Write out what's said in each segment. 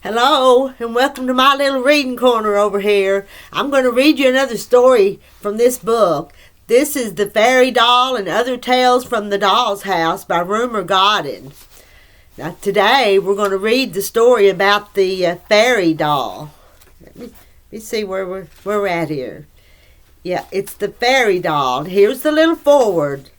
Hello, and welcome to my little reading corner over here. I'm going to read you another story from this book. This is The Fairy Doll and Other Tales from the Doll's House by Rumer Godden. Now today we're going to read the story about the fairy doll. Let me see where we're at here. Yeah, it's the fairy doll. Here's the little foreword.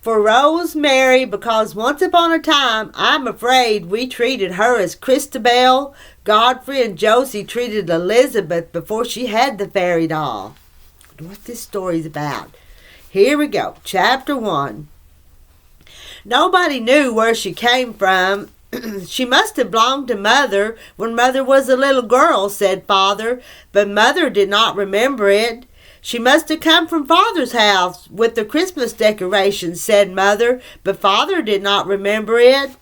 For Rosemary, because once upon a time, I'm afraid we treated her as Christabel, Godfrey, and Josie treated Elizabeth before she had the fairy doll. I wonder what this story's about. Here we go. Chapter 1. Nobody knew where she came from. She must have belonged to Mother when Mother was a little girl, said Father, but Mother did not remember it. She must have come from Father's house with the Christmas decorations, said Mother, but Father did not remember it.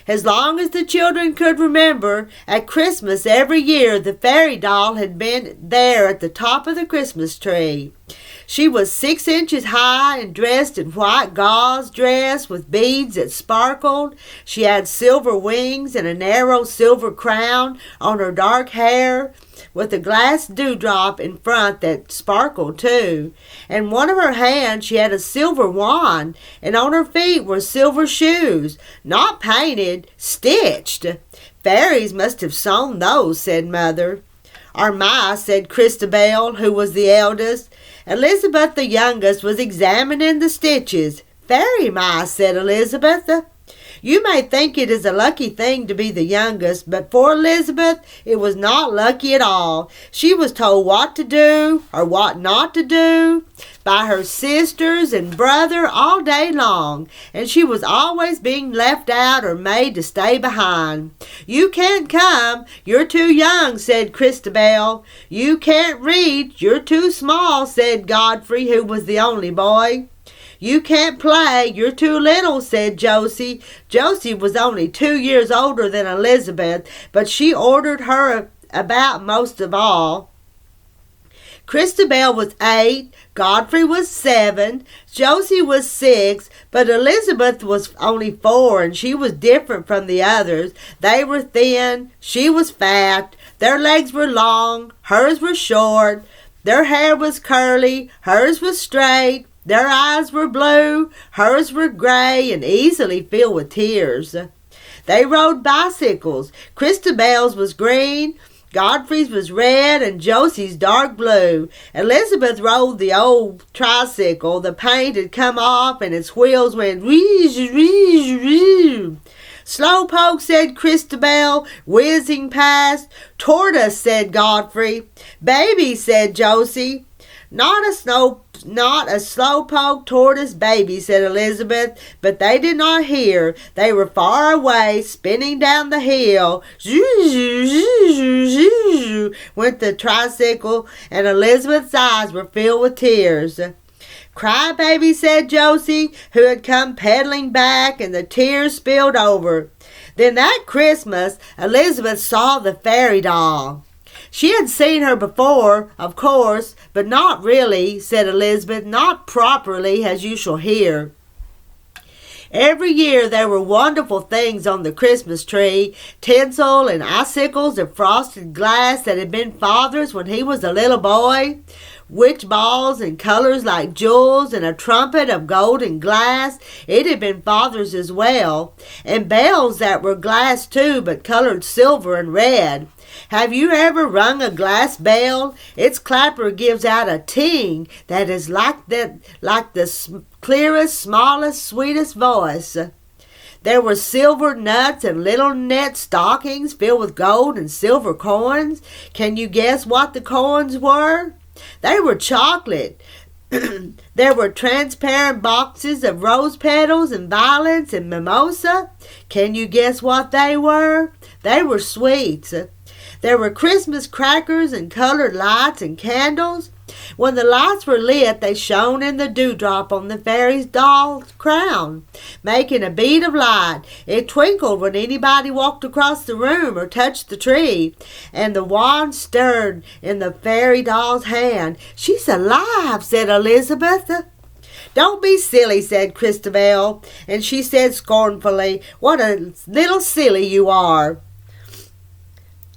As long as the children could remember, at Christmas every year the fairy doll had been there at the top of the Christmas tree. She was 6 inches high and dressed in white gauze dress with beads that sparkled. She had silver wings and a narrow silver crown on her dark hair, with a glass dewdrop in front that sparkled too. In one of her hands she had a silver wand, and on her feet were silver shoes, not painted, stitched. Fairies must have sewn those, said Mother. Or my, said Christabel, who was the eldest. Elizabeth, the youngest, was examining the stitches. Fairy mice, said Elizabeth. You may think it is a lucky thing to be the youngest, but for Elizabeth it was not lucky at all. She was told what to do or what not to do by her sisters and brother all day long, and she was always being left out or made to stay behind. You can't come, you're too young, said Christabel. You can't reach, you're too small, said Godfrey, who was the only boy. You can't play, you're too little, said Josie. Josie was only 2 years older than Elizabeth, but she ordered her about most of all. Christabel was 8, Godfrey was 7, Josie was 6, but Elizabeth was only 4, and she was different from the others. They were thin, she was fat, their legs were long, hers were short, their hair was curly, hers was straight. Their eyes were blue, hers were gray and easily filled with tears. They rode bicycles. Christabel's was green, Godfrey's was red, and Josie's dark blue. Elizabeth rode the old tricycle. The paint had come off and its wheels went wheeze, wheeze, wheeze. Slowpoke, said Christabel, whizzing past. Tortoise, said Godfrey. Baby, said Josie. Not a slowpoke tortoise baby, said Elizabeth, but they did not hear. They were far away, spinning down the hill. Zoo, zoo, zoo, zoo, zoo, went the tricycle, and Elizabeth's eyes were filled with tears. Cry, baby, said Josie, who had come pedaling back, and the tears spilled over. Then that Christmas, Elizabeth saw the fairy doll. She had seen her before, of course, but not really, said Elizabeth, not properly, as you shall hear. Every year there were wonderful things on the Christmas tree, tinsel and icicles and frosted glass that had been Father's when he was a little boy, witch balls and colors like jewels and a trumpet of golden glass. It had been Father's as well, and bells that were glass too, but colored silver and red. Have you ever rung a glass bell? Its clapper gives out a ting that is like the clearest, smallest, sweetest voice. There were silver nuts and little net stockings filled with gold and silver coins. Can you guess what the coins were? They were chocolate. There were transparent boxes of rose petals and violets and mimosa. Can you guess what they were? They were sweets. There were Christmas crackers and colored lights and candles. When the lights were lit, they shone in the dewdrop on the fairy doll's crown, making a bead of light. It twinkled when anybody walked across the room or touched the tree, and the wand stirred in the fairy doll's hand. She's alive, said Elizabeth. Don't be silly, said Christabel, and she said scornfully, what a little silly you are.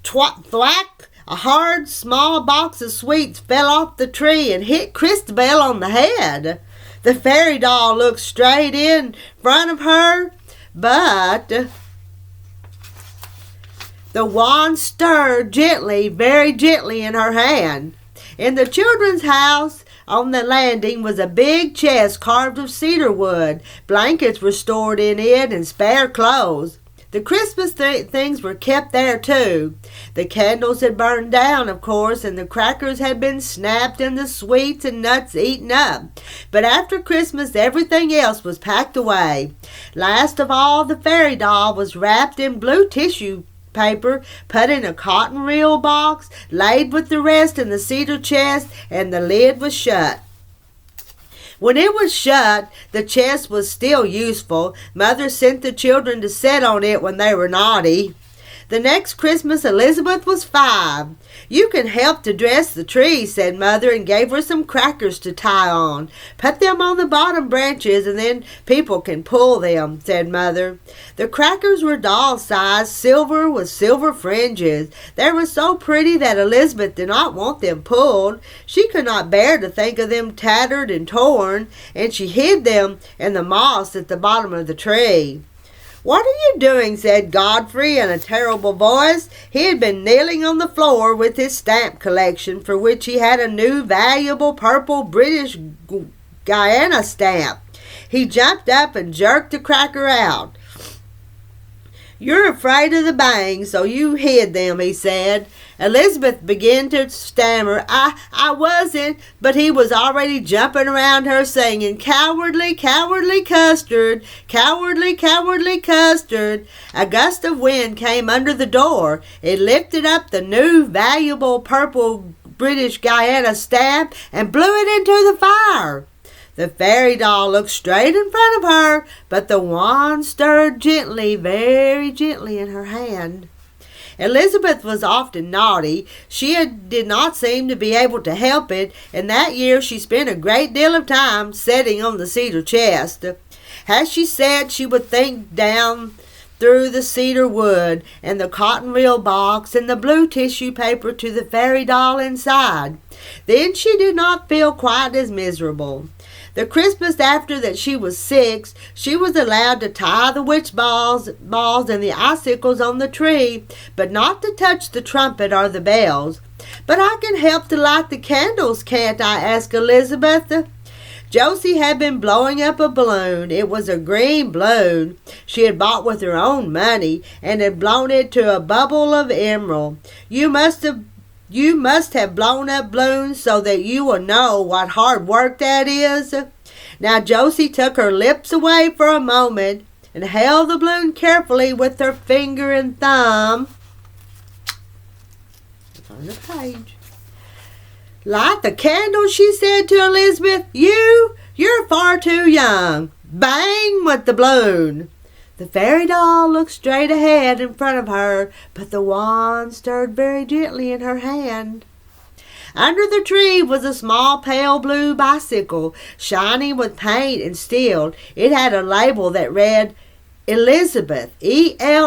Thwack! A hard, small box of sweets fell off the tree and hit Christabel on the head. The fairy doll looked straight in front of her, but the wand stirred gently, very gently in her hand. In the children's house on the landing was a big chest carved of cedar wood. Blankets were stored in it and spare clothes. The Christmas things were kept there too. The candles had burned down, of course, and the crackers had been snapped and the sweets and nuts eaten up. But after Christmas, everything else was packed away. Last of all, the fairy doll was wrapped in blue tissue paper, put in a cotton reel box, laid with the rest in the cedar chest, and the lid was shut. When it was shut, the chest was still useful. Mother sent the children to sit on it when they were naughty. The next Christmas, Elizabeth was 5. "You can help to dress the tree," said Mother, and gave her some crackers to tie on. "Put them on the bottom branches, and then people can pull them," said Mother. The crackers were doll-sized, silver with silver fringes. They were so pretty that Elizabeth did not want them pulled. She could not bear to think of them tattered and torn, and she hid them in the moss at the bottom of the tree. "What are you doing?" said Godfrey in a terrible voice. He had been kneeling on the floor with his stamp collection, for which he had a new valuable purple British Guiana stamp. He jumped up and jerked the cracker out. "You're afraid of the bangs, so you hid them," he said. Elizabeth began to stammer, I wasn't," but he was already jumping around her singing, "Cowardly, cowardly custard, cowardly, cowardly custard." A gust of wind came under the door. It lifted up the new valuable purple British Guiana stamp and blew it into the fire. The fairy doll looked straight in front of her, but the wand stirred gently, very gently in her hand. Elizabeth was often naughty. She did not seem to be able to help it, and that year she spent a great deal of time sitting on the cedar chest. As she sat, she would think down through the cedar wood and the cotton reel box and the blue tissue paper to the fairy doll inside. Then she did not feel quite as miserable. The Christmas after that she was 6, she was allowed to tie the witch balls and the icicles on the tree, but not to touch the trumpet or the bells. "But I can help to light the candles, can't I?" asked Elizabeth. Josie had been blowing up a balloon. It was a green balloon she had bought with her own money, and had blown it to a bubble of emerald. You must have blown up balloons so that you will know what hard work that is." Now Josie took her lips away for a moment and held the balloon carefully with her finger and thumb. On the page. "Light the candle," she said to Elizabeth. You're far too young." Bang went the balloon. The fairy doll looked straight ahead in front of her, but the wand stirred very gently in her hand. Under the tree was a small pale blue bicycle, shiny with paint and steel. It had a label that read, Elizabeth, Elizabeth.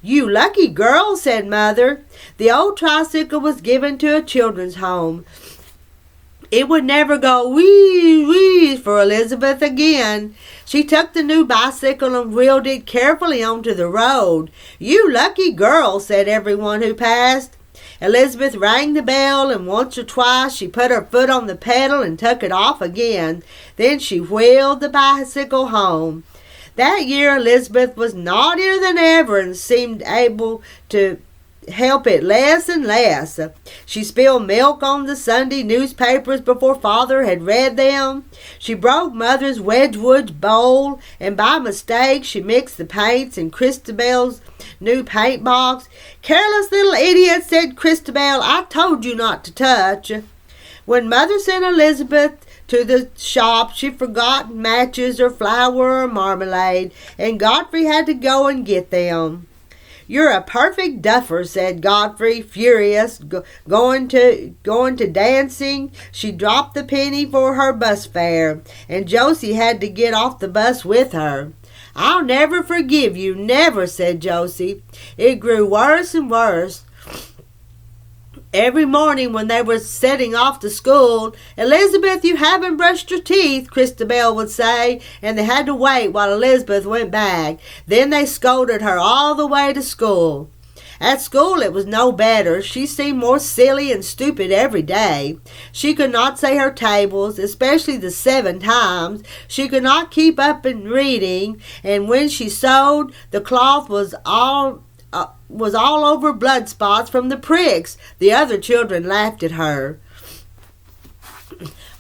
"You lucky girl," said Mother. The old tricycle was given to a children's home. It would never go wee wee for Elizabeth again. She took the new bicycle and wheeled it carefully onto the road. "You lucky girl," said everyone who passed. Elizabeth rang the bell, and once or twice she put her foot on the pedal and took it off again. Then she wheeled the bicycle home. That year Elizabeth was naughtier than ever and seemed able to help it less and less. She spilled milk on the Sunday newspapers before Father had read them. She broke Mother's Wedgwood bowl, and by mistake she mixed the paints in Christabel's new paint box. "Careless little idiot," said Christabel. "I told you not to touch." When Mother sent Elizabeth to the shop, she forgot matches or flour or marmalade, and Godfrey had to go and get them. "You're a perfect duffer," said Godfrey, furious. Going to dancing, she dropped the penny for her bus fare, and Josie had to get off the bus with her. "I'll never forgive you, never," said Josie. It grew worse and worse. Every morning when they were setting off to school, "Elizabeth, you haven't brushed your teeth," Christabel would say, and they had to wait while Elizabeth went back. Then they scolded her all the way to school. At school it was no better. She seemed more silly and stupid every day. She could not say her tables, especially the 7 times. She could not keep up in reading, and when she sewed, the cloth was all over blood spots from the pricks. The other children laughed at her.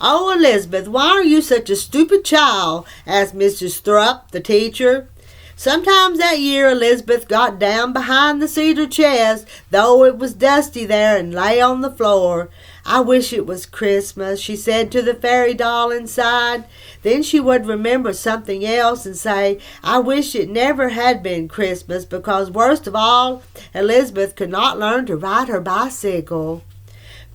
"Oh, Elizabeth, why are you such a stupid child?" asked Mrs. Thrupp, the teacher. Sometimes that year Elizabeth got down behind the cedar chest, though it was dusty there, and lay on the floor. "I wish it was Christmas," she said to the fairy doll inside. Then she would remember something else and say, "I wish it never had been Christmas," because worst of all, Elizabeth could not learn to ride her bicycle.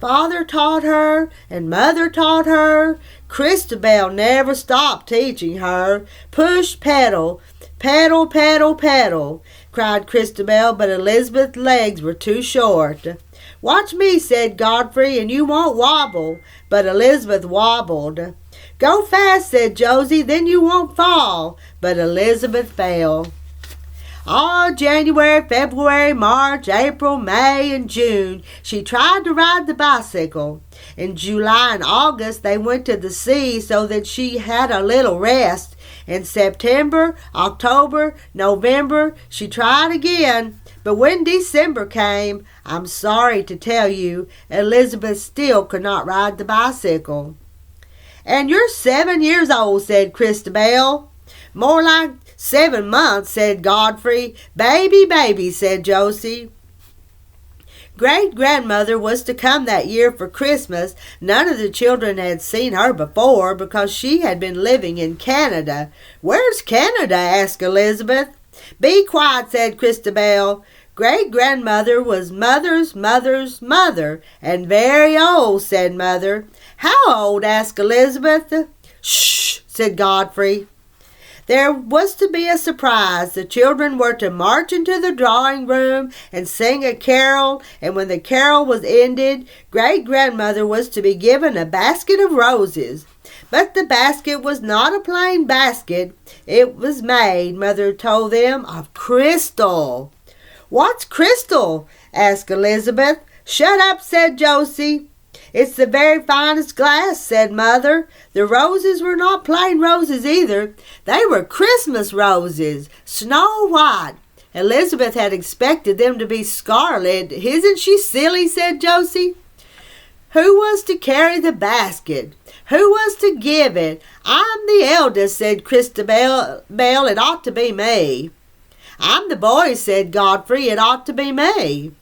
Father taught her, and Mother taught her. Christabel never stopped teaching her. "Push, pedal, pedal, pedal, pedal," cried Christabel, but Elizabeth's legs were too short. "Watch me," said Godfrey, "and you won't wobble," but Elizabeth wobbled. "Go fast," said Josie, "then you won't fall," but Elizabeth fell. All January, February, March, April, May, and June, she tried to ride the bicycle. In July and August, they went to the sea so that she had a little rest. In September, October, November, she tried again. But when December came, I'm sorry to tell you, Elizabeth still could not ride the bicycle. "And you're 7 years old," said Christabel. "More like 7 months," said Godfrey. "Baby, baby," said Josie. Great-grandmother was to come that year for Christmas. None of the children had seen her before because she had been living in Canada. "Where's Canada?" asked Elizabeth. "Be quiet," said Christabel. Great-grandmother was Mother's mother's mother, and very old, said Mother. "How old?" asked Elizabeth. "Shh," said Godfrey. There was to be a surprise. The children were to march into the drawing room and sing a carol, and when the carol was ended, Great-grandmother was to be given a basket of roses. But the basket was not a plain basket. It was made, Mother told them, of crystal. "What's crystal?" asked Elizabeth. "Shut up," said Josie. "It's the very finest glass," said Mother. The roses were not plain roses either. They were Christmas roses, snow white. Elizabeth had expected them to be scarlet. "Isn't she silly?" said Josie. "Who was to carry the basket? Who was to give it?" "I'm the eldest," said Christabel. "It ought to be me." "I'm the boy," said Godfrey. "It ought to be me."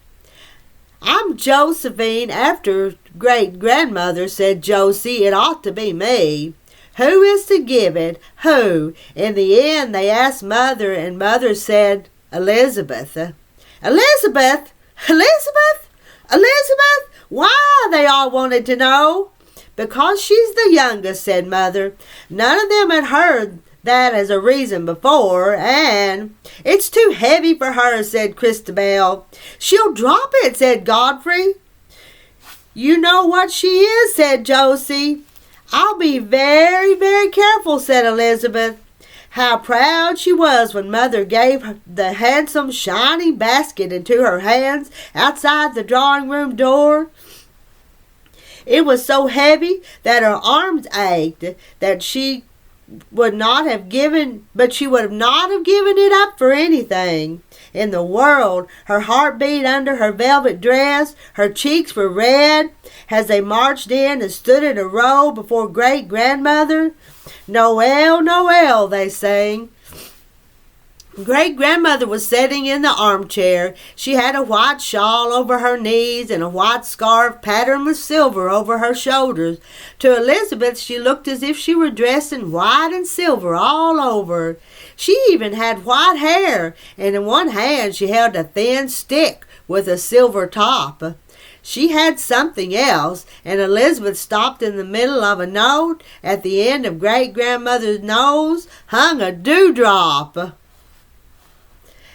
"I'm Josephine, after great-grandmother," said Josie. "It ought to be me." "Who is to give it? Who?" In the end, they asked Mother, and Mother said, "Elizabeth." "Elizabeth? Elizabeth? Elizabeth? Why?" they all wanted to know. "Because she's the youngest," said Mother. None of them had heard that as a reason before, and "It's too heavy for her," said Christabel. "She'll drop it," said Godfrey. "You know what she is," said Josie. "I'll be very, very careful," said Elizabeth. How proud she was when Mother gave the handsome, shiny basket into her hands outside the drawing room door. It was so heavy that her arms ached, that she would not have given it up for anything in the world. Her heart beat under her velvet dress. Her cheeks were red as they marched in and stood in a row before Great-grandmother. "Noel, Noel," they sang. Great-grandmother was sitting in the armchair. She had a white shawl over her knees and a white scarf patterned with silver over her shoulders. To Elizabeth, she looked as if she were dressed in white and silver all over. She even had white hair, and in one hand she held a thin stick with a silver top. she had something else, and Elizabeth stopped in the middle of a note. At the end of great-grandmother's nose hung a dewdrop.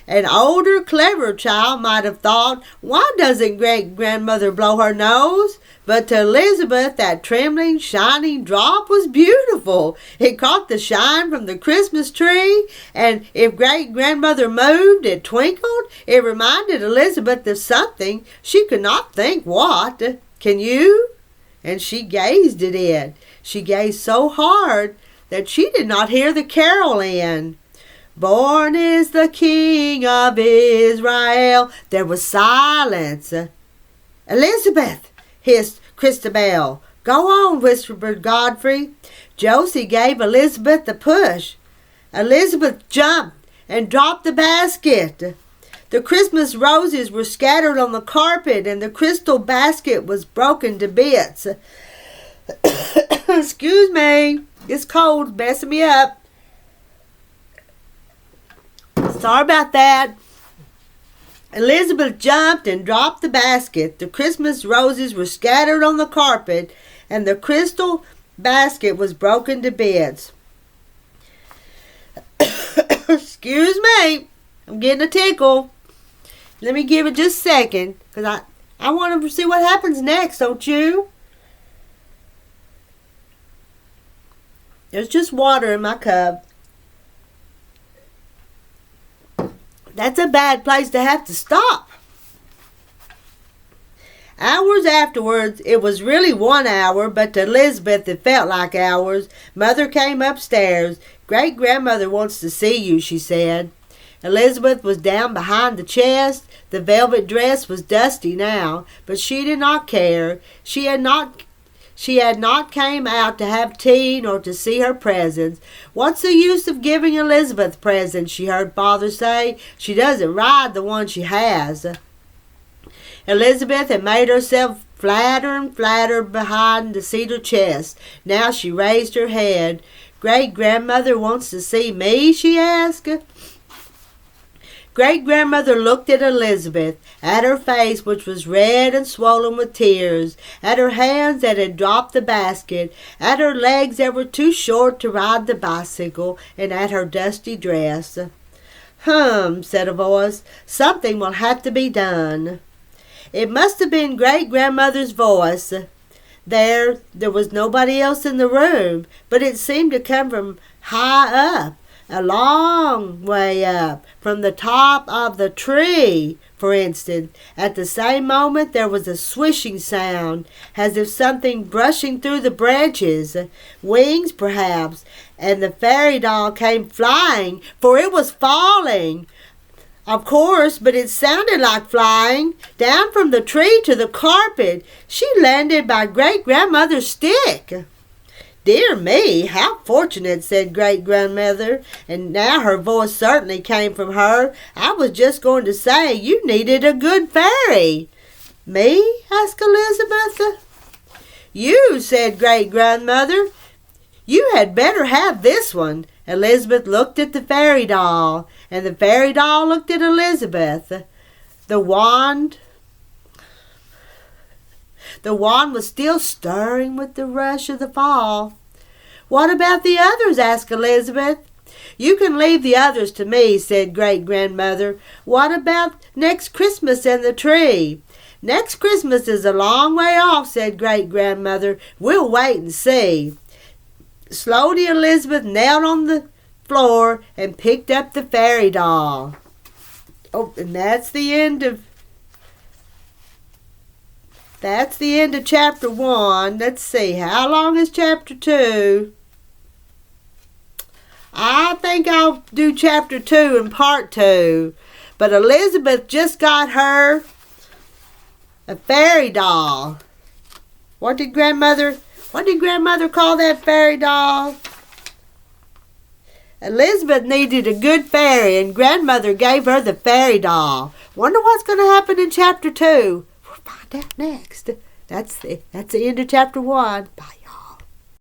An older, clever child might have thought, why doesn't great-grandmother blow her nose? But to Elizabeth, that trembling, shining drop was beautiful. It caught the shine from the Christmas tree, and if great-grandmother moved, it twinkled. It reminded Elizabeth of something. She could not think what. Can you? And she gazed at it. She gazed so hard that she did not hear the carol end. Born is the King of Israel. There was silence. Elizabeth, hissed Christabel. Go on, whispered Godfrey. Josie gave Elizabeth a push. Elizabeth jumped and dropped the basket. The Christmas roses were scattered on the carpet, and the crystal basket was broken to bits. Excuse me, this cold's messing me up. Sorry about that. Elizabeth jumped and dropped the basket. The Christmas roses were scattered on the carpet, and the crystal basket was broken to bits. Excuse me. I'm getting a tickle. Let me give it just a second, because I want to see what happens next, don't you? There's just water in my cup. That's a bad place to have to stop. Hours afterwards, it was really 1 hour, but to Elizabeth it felt like hours. Mother came upstairs. Great-grandmother wants to see you, she said. Elizabeth was down behind the chest. The velvet dress was dusty now, but she did not care. She had not came out to have tea nor to see her presents. What's the use of giving Elizabeth presents, she heard Father say. She doesn't ride the one she has. Elizabeth had made herself flatter and flatter behind the cedar chest. Now she raised her head. Great-grandmother wants to see me, she asked. Great-grandmother looked at Elizabeth, at her face which was red and swollen with tears, at her hands that had dropped the basket, at her legs that were too short to ride the bicycle, and at her dusty dress. Said a voice, something will have to be done. It must have been great-grandmother's voice. There was nobody else in the room, but it seemed to come from high up. A long way up, from the top of the tree, for instance. At the same moment there was a swishing sound, as if something brushing through the branches, wings perhaps, and the fairy doll came flying, for it was falling. Of course, but it sounded like flying, down from the tree to the carpet. She landed by great-grandmother's stick. Dear me, how fortunate, said great-grandmother, and now her voice certainly came from her. I was just going to say you needed a good fairy. Me? asked Elizabeth. You, said great-grandmother. You had better have this one. Elizabeth looked at the fairy doll, and the fairy doll looked at Elizabeth. The wand was still stirring with the rush of the fall. What about the others? asked Elizabeth. You can leave the others to me, said great-grandmother. What about next Christmas and the tree? Next Christmas is a long way off, said great-grandmother. We'll wait and see. Slowly Elizabeth knelt on the floor and picked up the fairy doll. Oh, and that's the end of chapter 1. Let's see, how long is chapter 2? I think I'll do chapter 2 in part 2. But Elizabeth just got her a fairy doll. What did grandmother call that fairy doll? Elizabeth needed a good fairy, and grandmother gave her the fairy doll. Wonder what's going to happen in chapter 2. We'll find out next. That's the end of chapter 1. Bye.